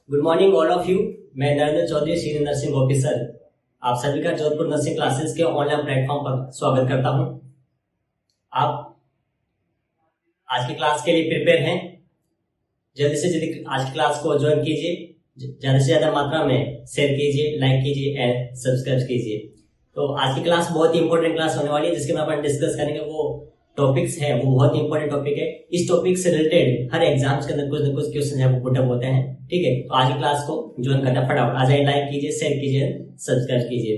Good morning all of you. मैं Narendra Chaudhary, senior nursing officer, आप सभी का जोधपुर नर्सिंग क्लासेस के ऑनलाइन प्लेटफॉर्म पर स्वागत करता हूं। आप आज की क्लास के लिए प्रिपेयर हैं? जल्दी से जल्दी आज की क्लास को ज्वाइन कीजिए, ज्यादा से ज्यादा मात्रा में शेयर कीजिए, लाइक कीजिए एंड सब्सक्राइब कीजिए। तो आज की क्लास बहुत ही इंपॉर्टेंट क्लास होने वाली है, जिसके में अपन डिस्कस करेंगे वो टॉपिक्स है, वो बहुत ही इंपॉर्टेंट टॉपिक है। इस टॉपिक से रिलेटेड हर एग्जाम्स के अंदर कुछ न कुछ क्वेश्चन है वो पुटअप होते हैं। ठीक है, तो आज की क्लास को ज्वाइन करना फटाफट आ जाए, लाइक कीजिए, शेयर कीजिए, सब्सक्राइब कीजिए।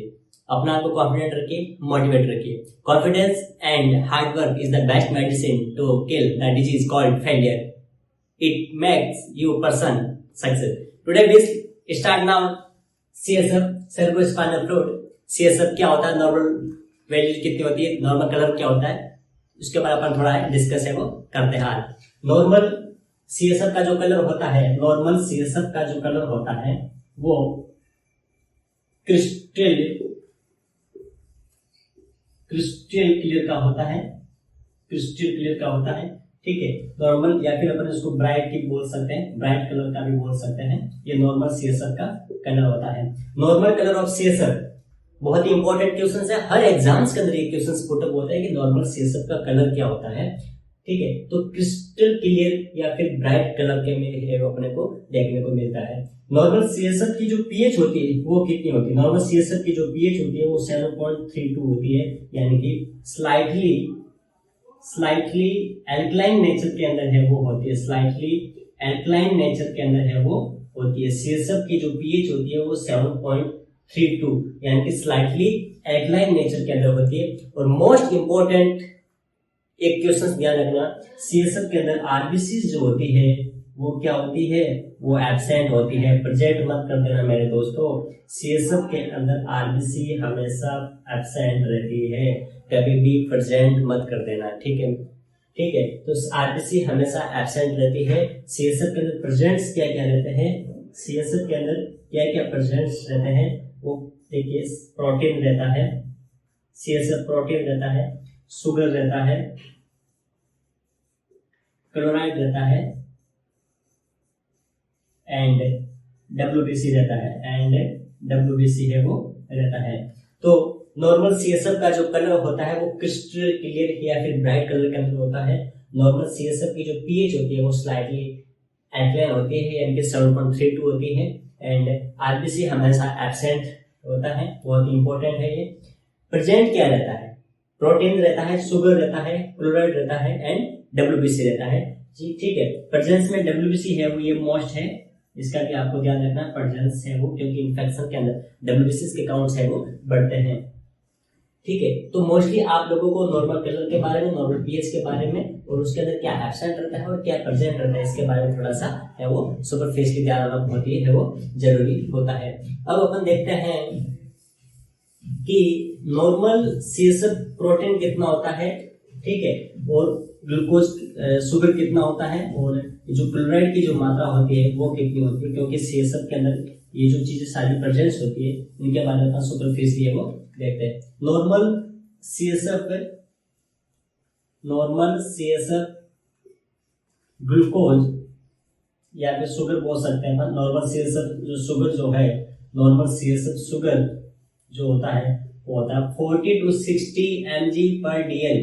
अपना आपको कॉन्फिडेंट रखिए, मोटिवेट रखिए। Confidence and hard work is the best medicine to kill the disease called failure. It makes you person success. Today we start now CSF, cerebrospinal fluid. CSF क्या होता है, normal value कितनी होती है, normal colour क्या होता है, उसके बारे में अपन थोड़ा डिस्कस है वो करते हैं। नॉर्मल CSF का जो कलर होता है, नॉर्मल CSF का जो कलर होता है वो क्रिस्टल क्लियर का होता है, क्रिस्टल क्लियर का होता है। ठीक है, नॉर्मल या फिर अपन इसको ब्राइट की बोल सकते हैं, ब्राइट कलर का भी बोल सकते हैं। ये नॉर्मल CSF का कलर होता है। नॉर्मल कलर ऑफ CSF बहुत ही इंपॉर्टेंट क्वेश्चन है, हर एग्जाम्स के अंदर ये क्वेश्चन पुटअप होता है कि नॉर्मल CSF का कलर क्या होता है। ठीक है, तो क्रिस्टल क्लियर या फिर ब्राइट कलर के में अपने को देखने को मिलता है। नॉर्मल CSF की जो pH होती है वो कितनी होती है? नॉर्मल CSF की जो pH होती है वो 7.32 होती है, यानी कि स्लाइटली एल्कलाइन नेचर के अंदर है वो होती है, स्लाइटली एल्कलाइन नेचर के अंदर है वो होती है। CSF की जो pH होती है वो 7.32 यानी कि स्लाइटली एल्कलाइन नेचर के अंदर होती है। और मोस्ट इंपॉर्टेंट एक क्वेश्चन ध्यान रखना, CSF के अंदर RBC जो होती है वो क्या होती है, वो एब्सेंट होती है। प्रेजेंट मत कर देना मेरे दोस्तों, CSF के अंदर RBC हमेशा एब्सेंट रहती है, कभी भी प्रेजेंट मत कर देना। ठीक है, ठीक है, तो RBC हमेशा एब्सेंट रहती है। CSF के अंदर प्रेजेंट्स क्या क्या रहते हैं, CSF के अंदर क्या क्या प्रेजेंट्स रहते हैं, वो देखिए प्रोटीन रहता है, CSF प्रोटीन रहता है, शुगर रहता है, क्लोराइड रहता है एंड WBC रहता है, एंड WBC है वो रहता है। तो नॉर्मल CSF का जो कलर होता है वो क्रिस्टल क्लियर या फिर ब्राइट कलर के अंदर होता है। नॉर्मल CSF की जो pH होती है वो स्लाइटली एल्कलाइन होती है, यानी कि 7.32 होती है। एंड RBC हमेशा एब्सेंट होता है, बहुत इंपॉर्टेंट है ये। प्रेजेंट क्या रहता है, प्रोटीन रहता है, शुगर रहता है, क्लोराइड रहता है एंड WBC रहता है जी। ठीक है, प्रेजेंस में WBC है वो ये मोस्ट है, इसका भी आपको ध्यान रखना, प्रेजेंस है वो, क्योंकि इन्फेक्शन के अंदर WBC के काउंट्स है वो बढ़ते हैं। ठीक है, तो मोस्टली आप लोगों को नॉर्मल कलर के बारे में, नॉर्मल pH के बारे में और उसके अंदर क्या एब्सेंट रहता है और क्या प्रेजेंट रहता है, इसके बारे में थोड़ा सा है वो सुपरफिशियली ध्यान रखना होती है वो जरूरी होता है। अब अपन देखते हैं कि नॉर्मल CSF प्रोटीन कितना होता है, ठीक है, और ग्लूकोज शुगर कितना होता है, और जो क्लोराइड की जो मात्रा होती है वो कितनी होती है, क्योंकि CSF के अंदर ये जो चीजें सारी प्रेजेंस होती है इनके बारे में सुपरफिशियली वो देखते हैं। नॉर्मल CSF ग्लूकोज या फिर शुगर बोल सकते हैं। नॉर्मल CSF जो शुगर जो है, नॉर्मल CSF शुगर जो होता है वो होता है 40 to 60 mg/dl।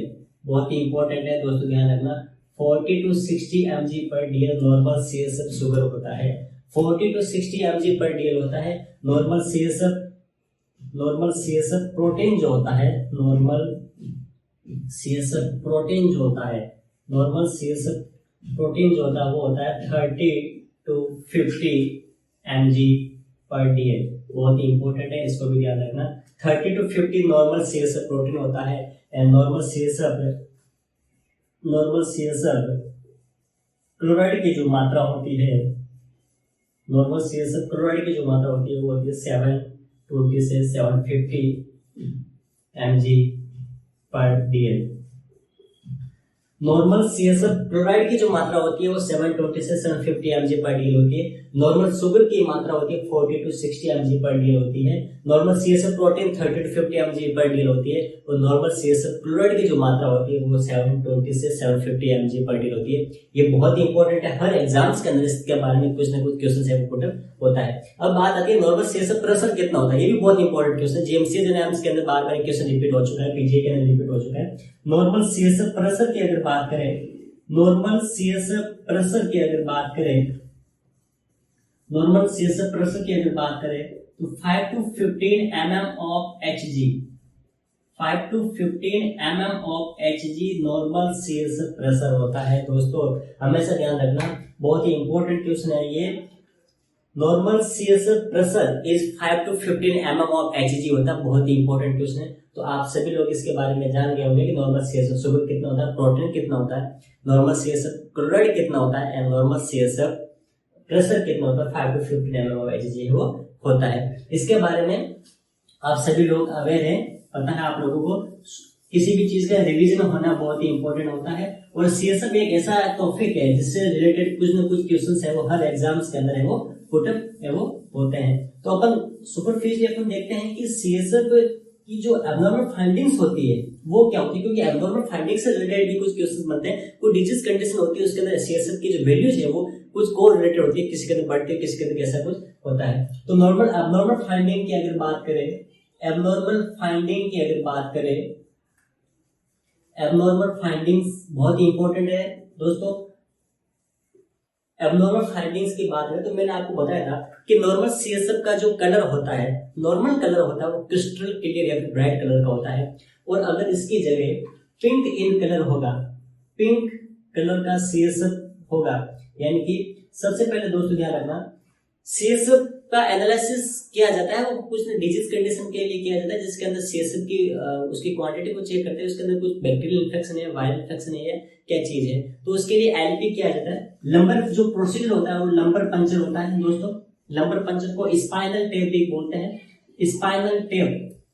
बहुत ही इंपॉर्टेंट है दोस्तों, ध्यान रखना, 40 to 60 mg/dl normal CSF sugar होता है, 40 to 60 mg/dl होता है। नॉर्मल CSF प्रोटीन जो होता है, नॉर्मल CSF प्रोटीन जो होता है, नॉर्मल CSF प्रोटीन जो होता है वो होता है 30 to 50 mg/dl। बहुत ही इंपॉर्टेंट है, इसको भी ध्यान रखना। 30 to 50 नॉर्मल CSF प्रोटीन होता है एंड नॉर्मल CSF क्लोराइड की जो मात्रा होती है, नॉर्मल CSF क्लोराइड की जो मात्रा होती है वो होती है 720 से 750 mg/dl। नॉर्मल CSF क्लोराइड की जो मात्रा होती है वो 720 से 750 mg पर डील होती है। नॉर्मल शुगर की मात्रा होती है 40 to 60 mg पर डील होती है। Normal CSF protein 30 to 50 mg पर डील होती है और नॉर्मल CSF क्लोराइड की जो मात्रा होती है वो 720 से 750 mg पर डील होती है। ये बहुत ही इंपॉर्टेंट है, हर एग्जाम्स के अंदर इसके बारे में कुछ ना कुछ क्वेश्चन है वो पुट होता है। अब बात आती है नॉर्मल CSF प्रेशर कितना होता है, ये भी बहुत इंपॉर्टेंट क्वेश्चन, जेएमसी एग्जाम्स के अंदर बार बार क्वेश्चन रिपीट हो चुका है, पीजीए के अंदर रिपीट हो चुका है। नॉर्मल CSF प्रेशर की अगर बात करें, नॉर्मल CSF प्रेशर की अगर बात करें, नॉर्मल CSF प्रेशर की अगर बात करें तो 5 to 15 mm of Hg, 5 to 15 mm of Hg normal CSF pressure होता है। दोस्तों हमेशा ध्यान रखना, बहुत ही इंपॉर्टेंट क्वेश्चन है ये। Normal CSF pressure is 5 to 15 mm of Hg होता है, बहुत ही इंपॉर्टेंट क्वेश्चन है। तो आप सभी लोग इसके बारे में जान गए होंगे कि नॉर्मल CSF शुगर कितना होता है, प्रोटीन कितना होता है, नॉर्मल CSF क्लोराइड कितना होता है एंड नॉर्मल CSF प्रेशर कितना होता है, 5 to 15 mm of Hg वो होता है। इसके बारे में आप सभी लोग अवेयर हैं, पता है आप लोगों को। किसी भी चीज का रिवीजन होना बहुत ही इंपॉर्टेंट होता है और CSF एक ऐसा टॉपिक है जिससे रिलेटेड कुछ ना कुछ क्वेश्चंस है वो हर एग्जाम्स के अंदर है वो पुटअप है वो होते हैं। तो अपन सुपरफिशियली अपन देखते हैं कि CSF की जो एब्नॉर्मल फाइंडिंग्स होती है वो क्या होती है, क्योंकि एब्नॉर्मल फाइंडिंग से रिलेटेड भी कुछ क्वेश्चंस बनते हैं। कोई डिजीज कंडीशन होती है उसके अंदर CSF की जो वैल्यूज है वो कुछ को रिलेटेड होती है, किसी के अंदर बढ़ती है किसी के अंदर कैसा कुछ होता है। तो नॉर्मल एब्नॉर्मल फाइंडिंग की अगर बात करें, एब्नॉर्मल फाइंडिंग की अगर बात करें, एब्नॉर्मल फाइंडिंग्स बहुत ही इंपॉर्टेंट है दोस्तों। एब्नॉर्मल फाइंडिंग्स की बात करें तो मैंने आपको बताया था कि नॉर्मल CSF का जो कलर होता है, नॉर्मल कलर होता है वो क्रिस्टल क्लियर या फिर ब्राइट कलर का होता है। और अगर इसकी जगह पिंक इन कलर होगा, पिंक कलर का CSF होगा, यानी कि सबसे पहले दोस्तों ध्यान रखना CSF का एनालिसिस किया जाता है वो कुछ डिजीज कंडीशन के लिए किया जाता है जिसके अंदर CSF की उसकी क्वांटिटी को चेक करते हैं, उसके अंदर कुछ बैक्टीरियल इन्फेक्शन है, वायरल इन्फेक्शन है, क्या चीज है, तो उसके लिए LP किया जाता है। लंबर जो प्रोसीजर होता है वो लंबर पंचर होता है दोस्तों। लंबर पंचर को स्पाइनल टेप भी बोलते हैं, spinal tap,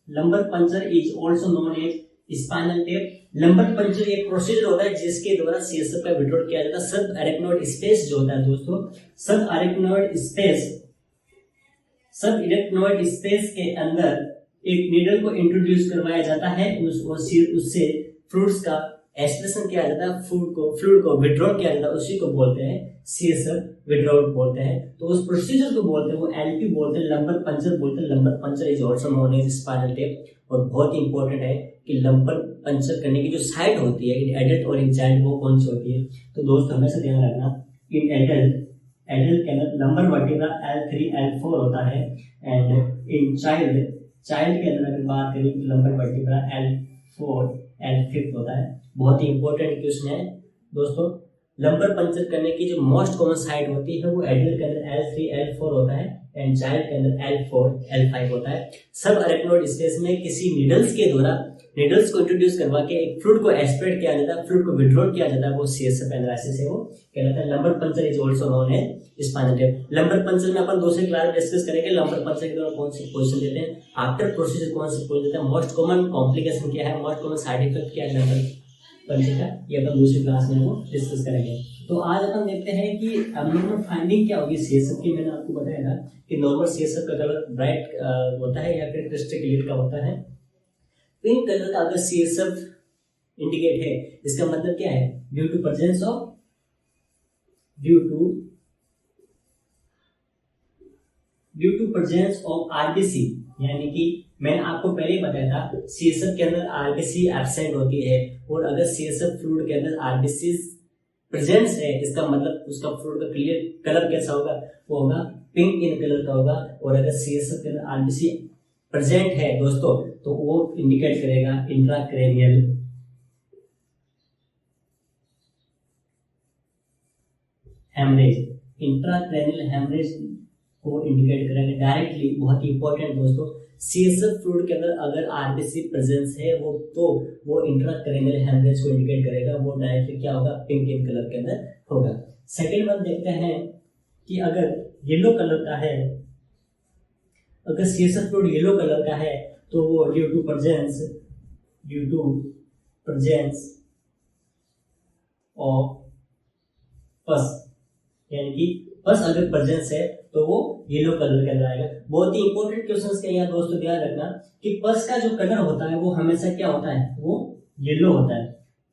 lumbar puncture is also known as spinal tap. Lumbar puncture एक प्रोसीजर होता है जिसके द्वारा CSF का विड्रॉल किया जाता है। सब अरेक्नोइड स्पेस जो होता है दोस्तों, सब अरेक्नोइड स्पेस, सब इरेक्नोइड स्पेस के अंदर एक नीडल को इंट्रोड्यूस करवाया जाता है, उससे फ्लूइड्स का एस्पिरेशन किया जाता है, फ्लूइड को विड्रॉल किया जाता है, उसी को बोलते हैं CSF विड्रॉल बोलते हैं। तो उस प्रोसीजर को बोलते हैं वो LP बोलते हैं, लंबर पंचर बोलते हैं। Lumbar puncture is also known as spinal tap. और बहुत ही इंपॉर्टेंट है कि लंबर पंचर करने की जो साइट होती है इन एडल्ट और इन चाइल्ड वो कौन सी होती है। तो दोस्त हमेशा ध्यान रखना, इन एडल्ट के अंदर लंबर वर्टिब्रा L3 L4 होता है एंड इन चाइल्ड के अंदर अगर बात करें तो लंबर वर्टिब्रा L4 L5 होता है। बहुत ही इंपॉर्टेंट क्वेश्चन है दोस्तों। लंबर पंचर करने की जो मोस्ट कॉमन साइट होती है वो एडल्ट के अंदर L3 L4 होता है एंड चाइल्ड के अंदर L4 L5 होता है। सब अरेक्नोइड स्पेस में किसी नीडल्स के द्वारा नीडल्स को इंट्रोड्यूस करवा के एक फ्लूइड को एस्पिरेट किया जाता है, फ्लूइड को विड्रॉल किया जाता है, वो CSF एनालिसिस है वो कहलाता है। Lumbar puncture is also known as spinal tap. Lumbar puncture में अपन दूसरे क्लास डिस्कस करेंगे लंबर पंचर के द्वारा कौन सी पोजीशन देते हैं, आफ्टर प्रोसीजर कौन सी पोजीशन देते हैं, मोस्ट कॉमन कॉम्प्लिकेशन क्या है, मोस्ट कॉमन साइड इफेक्ट क्या है लंबर पंचर का, ये अपन दूसरी क्लास में वो डिस्कस करेंगे। तो आज अपन देखते हैं कि एब्नॉर्मल फाइंडिंग क्या होगी CSF की। मैंने आपको बताया था कि नॉर्मल CSF का कलर ब्राइट होता है या फिर क्रिस्टल क्लियर का होता है। पिंक कलर का अगर CSF इंडिकेट है इसका मतलब क्या है, due to presence of RBC, यानी कि मैंने आपको पहले ही बताया था CSF के अंदर RBC एब्सेंट होती है और अगर CSF फ्लूइड के अंदर RBC प्रेजेंस है इसका मतलब उसका फ्लूइड का क्लियर कलर कैसा होगा, वो होगा पिंक इन कलर का होगा। और अगर CSF के अंदर RBC प्रेजेंट है दोस्तों तो वो इंडिकेट करेगा इंट्राक्रैनियल हेमरेज, इंट्राक्रैनियल हेमरेज को इंडिकेट करेगा डायरेक्टली। बहुत ही इंपॉर्टेंट दोस्तों, CSF फ्लूइड के अंदर अगर RBC प्रेजेंस है वो इंट्राक्रैनियल हेमरेज को इंडिकेट करेगा, वो डायरेक्टली क्या होगा, पिंक इन कलर के अंदर होगा। सेकेंड वन देखते हैं कि अगर येलो कलर का है, अगर CSF फ्लूइड येलो कलर का है तो वो ड्यू टू प्रेजेंस ऑफ पस, यानी कि पस अगर प्रेजेंस है तो वो येलो कलर के अंदर आएगा। बहुत ही इंपॉर्टेंट क्वेश्चन के यहाँ दोस्तों ध्यान रखना कि पस का जो कलर होता है वो हमेशा क्या होता है, वो येलो होता है।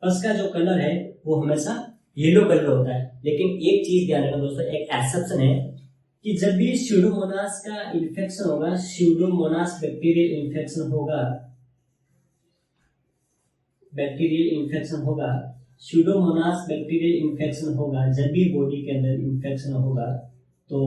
पस का जो कलर है वो हमेशा येलो कलर होता है। लेकिन एक चीज ध्यान रखना दोस्तों, एक एक्सेप्शन है कि जब भी स्यूडोमोनास का इन्फेक्शन होगा, स्यूडोमोनास बैक्टीरियल इन्फेक्शन होगा, बैक्टीरियल इन्फेक्शन होगा, स्यूडोमोनास बैक्टीरियल इन्फेक्शन होगा, जब भी बॉडी के अंदर इन्फेक्शन होगा तो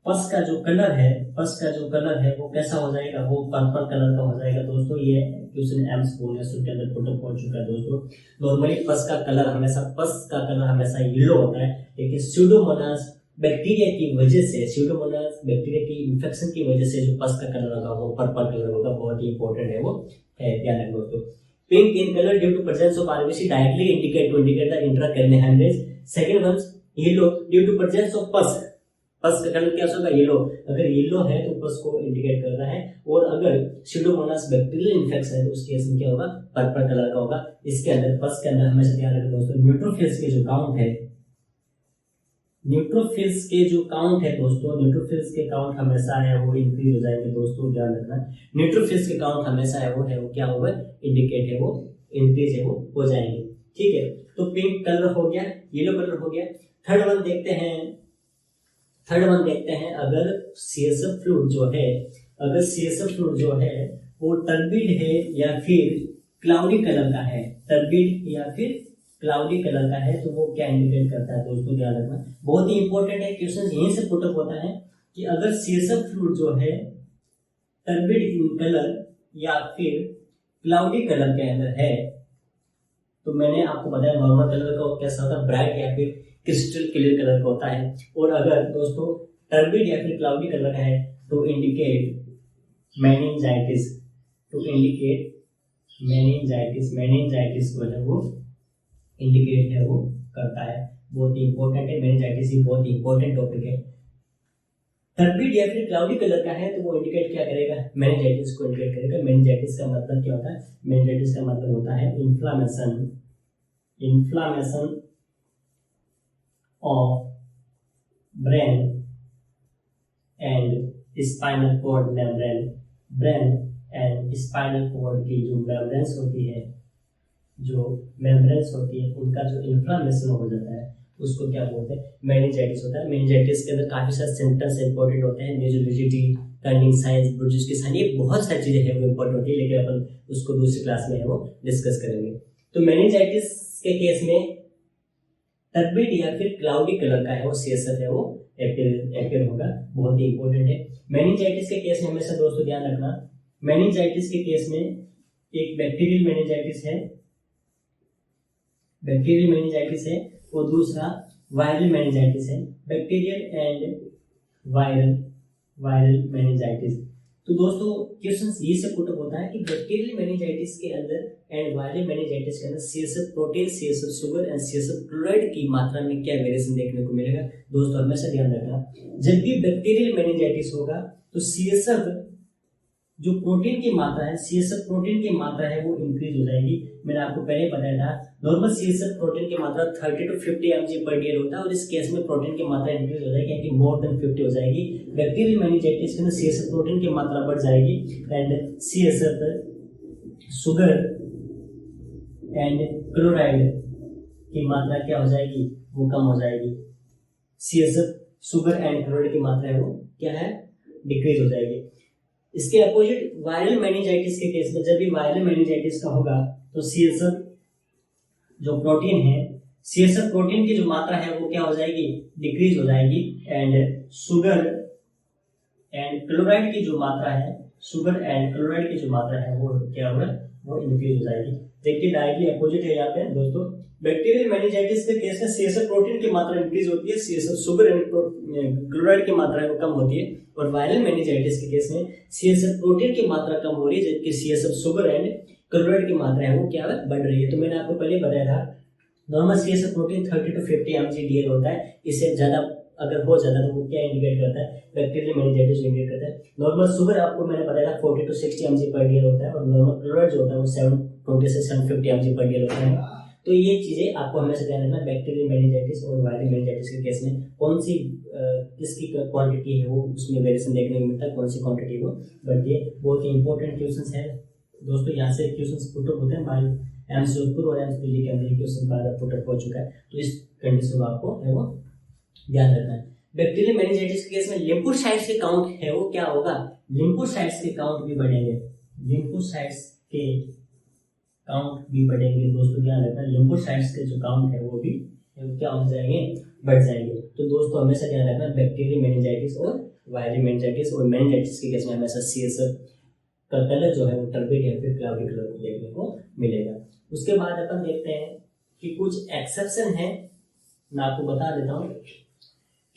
पस का जो कलर है, पस का जो कलर है वो कैसा हो जाएगा, वो पर्पल कलर का हो जाएगा। दोस्तों ये क्वेश्चन एम्स बोनस के अंदर पुटअप हो चुका है दोस्तों। नॉर्मली पस का कलर हमेशा येलो होता है, लेकिन स्यूडोमोनास बैक्टीरिया की वजह से, स्यूडोमोनास बैक्टीरिया की इन्फेक्शन की वजह से जो पस का कलर होगा वो पर्पल कलर होगा। बहुत ही इंपॉर्टेंट है वो, है ध्यान रखना दोस्तों। Pink in colour due to presence of RBC directly indicate the intracranial haemorrhage. Second one yellow due to presence of pus, pus का कलर क्या होगा, येलो। अगर येलो है तो पस को इंडिकेट कर रहा है, और अगर स्यूडोमोनास बैक्टीरियल इन्फेक्शन है तो उस केस में क्या होगा, पर्पल कलर का होगा। इसके अंदर पस के अंदर हमेशा ध्यान रखना दोस्तों, न्यूट्रोफिल्स के जो काउंट है, न्यूट्रोफिल्स के जो काउंट है दोस्तों, न्यूट्रोफिल्स के काउंट हमेशा है वो इंक्रीज हो जाएंगे दोस्तों, ध्यान रखना। न्यूट्रोफिल्स के काउंट हमेशा है वो क्या होगा, इंडिकेट है वो इंक्रीज है वो हो जाएंगे। ठीक है, तो पिंक कलर हो गया, येलो कलर हो गया। थर्ड वन देखते हैं, अगर सीएसएफ फ्लूइड जो है वो टर्बिड है या फिर क्लाउडी कलर का है, टर्बिड या फिर क्लाउडी कलर का है तो वो क्या इंडिकेट करता है दोस्तों, ध्यान रखना। बहुत ही इंपॉर्टेंट है, क्वेश्चन यहीं से पुटअप होता है कि अगर सीएसएफ फ्लूइड जो है टर्बिड इन कलर या फिर क्लाउडी कलर के अंदर है, तो मैंने आपको बताया नॉर्मल कलर का कैसा होता है, ब्राइट या फिर क्रिस्टल क्लियर कलर का होता है। और अगर दोस्तों टर्बिड या फिर क्लाउडी कलर का है तो इंडिकेट मेनिंजाइटिस, मेनिंजाइटिस को है वो इंडिकेट है वो करता है। बहुत ही इंपॉर्टेंट है, मेनिंजाइटिस ही बहुत इंपॉर्टेंट टॉपिक है। टर्बिड या फिर क्लाउडी कलर का है तो वो इंडिकेट क्या करेगा, मेनिंजाइटिस को इंडिकेट करेगा। मेनिंजाइटिस का मतलब क्या होता है, मेनिंजाइटिस का मतलब होता है inflammation of brain and spinal cord membrane. Brain and spinal cord की जो मेम्ब्रेन्स होती है, उनका जो इन्फ्लामेशन हो जाता है उसको क्या बोलते हैं, मेनिंजाइटिस होता है। मेनिंजाइटिस के अंदर काफी सारे सिम्टम्स इंपॉर्टेंट होते हैं, नेजुलरिजिडी, टर्निंग साइंस, ब्रुजिस के साइन, ये बहुत सारी चीजें हैं वो इंपॉर्टेंट होती है, लेकिन अपन उसको दूसरी क्लास में है वो डिस्कस करेंगे। तो मेनिंजाइटिस के केस में टर्बिड या फिर क्लाउडी कलर का है वो सीएसएफ है वो एपियर होगा, बहुत ही इंपॉर्टेंट है। मेनिंजाइटिस के केस में हमेशा दोस्तों ध्यान रखना, मेनिंजाइटिस के केस में एक बैक्टीरियल मेनिंजाइटिस है और दूसरा वायरल मेनिंजाइटिस है। Bacterial and viral meningitis. तो दोस्तों क्वेश्चन ये से पुट अप होता है कि बैक्टीरियल मेनिंजाइटिस के अंदर एंड वायरल मेनिंजाइटिस के अंदर CSF protein, CSF sugar and CSF chloride की मात्रा में क्या वेरिएशन देखने को मिलेगा। दोस्तों हमेशा ध्यान रखना, जब भी बैक्टीरियल मेनिंजाइटिस होगा तो सीएसएफ जो प्रोटीन की मात्रा है, सीएसएफ प्रोटीन की मात्रा है वो इंक्रीज हो जाएगी। मैंने आपको पहले बताया था नॉर्मल सीएसएफ प्रोटीन की मात्रा 30 to 50 mg/dl होता है, और इस केस में प्रोटीन की मात्रा इंक्रीज हो जाएगी यानी मोर देन 50 हो जाएगी। बैक्टीरियल मेनिंजाइटिस के अंदर सीएसएफ प्रोटीन की मात्रा बढ़ जाएगी and CSF sugar and chloride की मात्रा क्या हो जाएगी, वो कम हो जाएगी। सीएसएफ शुगर एंड क्लोराइड की मात्रा है वो क्या है, डिक्रीज हो जाएगी। इसके अपोजिट वायरल मेनिंजाइटिस के केस में जब भी वायरल मेनिंजाइटिस का होगा तो सीएसएफ जो प्रोटीन है, सीएसएफ प्रोटीन की जो मात्रा है वो क्या हो जाएगी, डिक्रीज हो जाएगी एंड शुगर एंड क्लोराइड की जो मात्रा है, वो क्या होगा, वो इंक्रीज हो जाएगी। देखिए डायरेक्टली अपोजिट है यहाँ पे दोस्तों। बैक्टीरियल मेनिंजाइटिस के केस में सीएसएफ प्रोटीन की मात्रा इंक्रीज होती है, सीएसएफ शुगर एंड क्लोराइड की मात्रा वो कम होती है। और वायरल मेनिंजाइटिस के केस में सीएसएफ प्रोटीन की मात्रा कम हो रही है जबकि सीएसएफ शुगर एंड क्लोराइड की मात्रा है वो क्या है, बढ़ रही है। तो मैंने आपको पहले बताया था normal CSF protein 30 to 50 mg/dl होता है, इससे ज्यादा अगर हो जाता है तो वो क्या इंडिकेट करता है, बैक्टीरियल मेनिंजाइटिस इंडिकेट करता है। नॉर्मल शुगर आपको मैंने बताया था 40 to 60 mg/dl होता है, और नॉर्मल क्लोराइड जो होता है वो 720 से 750 mg/dl होता है। तो ये चीजें आपको हमेशा ध्यान रखना, बैक्टीरियल मेनिंजाइटिस और वायरल मेनिंजाइटिस के केस में कौन सी किसकी क्वांटिटी है वो उसमें वेरिएशन देखने को मिलता है, कौन सी क्वांटिटी वो बढ़ती है। बहुत ही इंपॉर्टेंट क्वेश्चंस है दोस्तों, यहाँ से क्वेश्चंस पुट अप होते हैं भाई, एम्स जोधपुर और एम्स दिल्ली के अंदर ये क्वेश्चन बार पुट अप हो चुका है, तो इस कंडीशन को आपको है वो ध्यान रखना है। बैक्टीरियल मेनिंजाइटिस के केस में लिम्फोसाइट्स के काउंट है वो क्या होगा, लिम्फोसाइट्स के काउंट भी बढ़ेंगे, लिम्फोसाइट्स के काउंट भी बढ़ेंगे दोस्तों, ध्यान रखना, लिम्फोसाइट्स के जो काउंट है वो भी क्या हो जाएंगे, बढ़ जाएंगे। तो दोस्तों हमेशा ध्यान रखना, बैक्टीरियल मेनिंजाइटिस और वायरल मेनिंजाइटिस और मेनिंजाइटिस के केस में हमेशा CSF का कलर जो है वो टर्बिड या फिर क्लाउडी कलर को देखने को मिलेगा। उसके बाद अपन देखते हैं कि कुछ एक्सेप्शन है, मैं आपको बता देता हूँ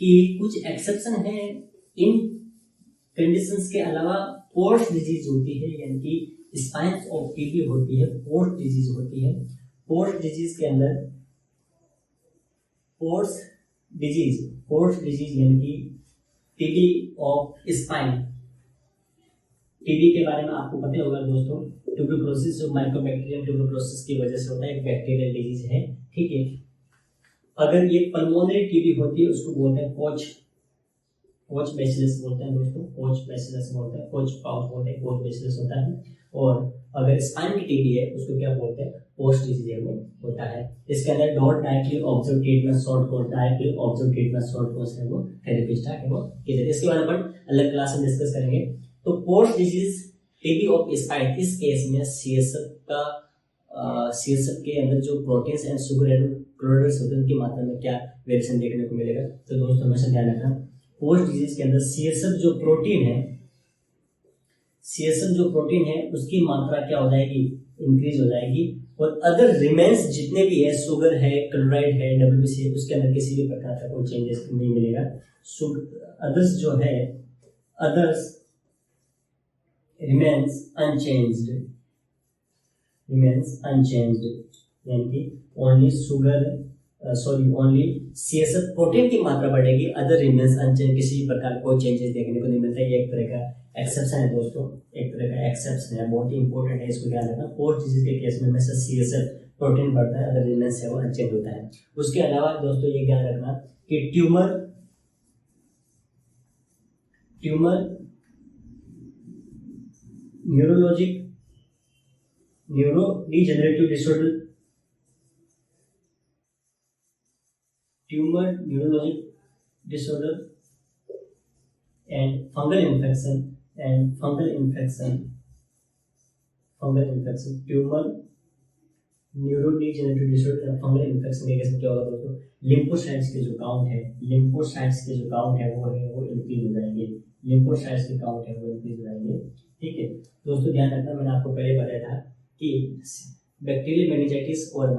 कि कुछ एक्सेप्शन है इन कंडीशंस के अलावा। पोर्स डिजीज होती है, यानी कि स्पाइन्स ऑफ टीबी होती है, पोर्स डिजीज होती है। पोर्स डिजीज के अंदर पोर्स डिजीज यानी कि टीबी ऑफ स्पाइन, टीबी के बारे में आपको पता होगा दोस्तों, ट्यूबरकुलोसिस जो माइकोबैक्टीरियम ट्यूबरकुलोसिस की वजह से होता है, एक बैक्टीरियल डिजीज है, ठीक है। अगर ये पल्मोनरी टीबी होती है उसको बोलते हैं कोच बैसिलस बोलते हैं दोस्तों, कोच बैसिलस बोलते हैं, कोच पाउच बोलते हैं, कोच बैसिलस होता है। और अगर स्पाइन की टीबी है उसको क्या बोलते हैं, पोस्ट डिजीज होता है। इसके अंदर dot directly observe treatment short course, directly observe treatment short course है वो थेरेपी स्टार्ट है वो किया जाता है। इसके बारे में अपन अलग क्लास में डिस्कस करेंगे। तो post disease TB of spine, इस केस में CSF के अंदर जो प्रोटीन्स एंड सुगर क्लोराइड्स होते हैं उनकी मात्रा में क्या वेरिएशन देखने को मिलेगा। तो दोस्तों हमेशा ध्यान रखना, पोस्ट डिजीज के अंदर CSF जो प्रोटीन है उसकी मात्रा क्या हो जाएगी, इंक्रीज हो जाएगी, और अदर रिमेन्स जितने भी है, शुगर है, क्लोराइड है, WBC है, उसके अंदर किसी भी प्रकार का कोई चेंजेस नहीं मिलेगा। अदर्स जो है, अदर्स रिमेन्स अनचेंज्ड, यानी कि ओनली CSF प्रोटीन की मात्रा बढ़ेगी, अदर रिमेन्स अनचेंज, किसी प्रकार कोई चेंजेस देखने को नहीं मिलता है। ये एक तरह का एक्सेप्शन है दोस्तों, एक तरह का एक्सेप्शन है, बहुत ही इंपॉर्टेंट है, इसको ध्यान रखना। पोस्ट डिजीज के केस में हमेशा CSF प्रोटीन बढ़ता है, अदर रिमेन्स है वो अनचेंज होता है। उसके अलावा दोस्तों ये ध्यान रखना कि tumour neurodegenerative disorder, tumour neurologic disorder and fungal infection, tumour neurodegenerative disorder and fungal infection के केस में क्या होगा दोस्तों, लिम्फोसाइट्स के जो काउंट है वो इंक्रीज हो जाएंगे, ठीक है दोस्तों। ध्यान रखना, मैंने आपको पहले बताया था कि बैक्टीरियल मेनिंजाइटिस और